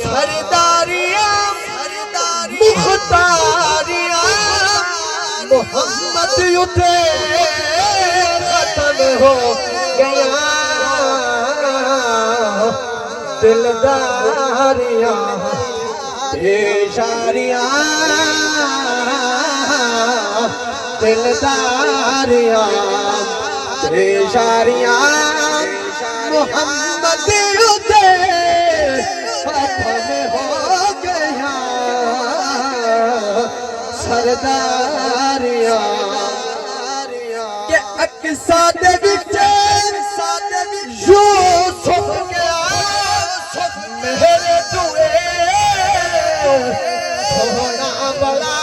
सरदारियां मुख्तारियां मोहम्मद उठे खत्म हो गया दिलदारियां बेशारियां दिलदारियां बेशारियां मोहम्मद उठे खत्म हो गया सरदारियां के अक्सा दे विच यूसुफ गया मेरे दुए सोना बड़ा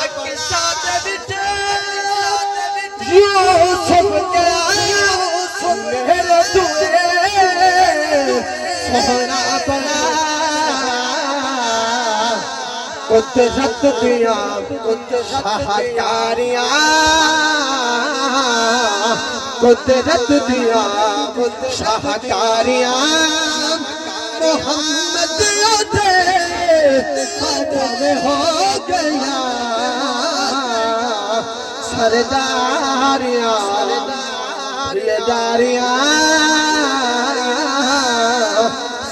अक्सा दे विच यूसुफ गया मेरे दुए सोना बड़ा कुदरत दिया शाहकारियां कुदरत दिया शाहकारियां मोहम्मद उठे खत्म हो गया सरदारियां दिलदारियां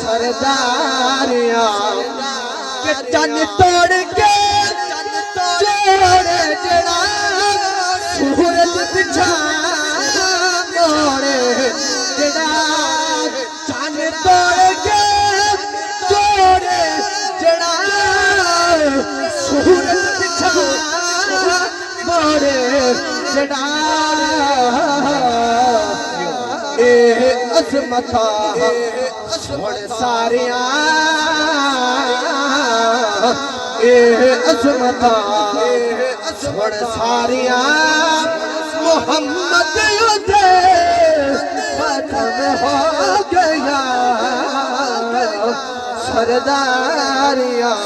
सरदारियां के चन तोड़ के जोड़े जड़ा सूरज पिछा मोड़े जड़ा चन तोड़ के जोड़े जड़ा सूरज पिछा मोड़े जड़ा ए अजमता छोड़ सारियां ए अजमता छोड़ सारियां मोहम्मद उठे खत्म हो गया सरदारियां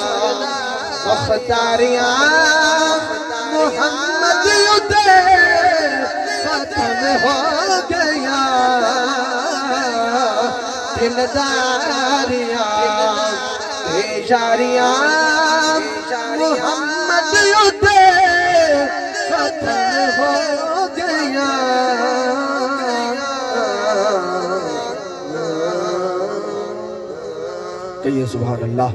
मुख्तारियां मोहम्मद उठे खत्म हो गया दिलदारियां बेशारियां मोहम्मद उठे खत्म हो गया कहिए सुभान अल्लाह।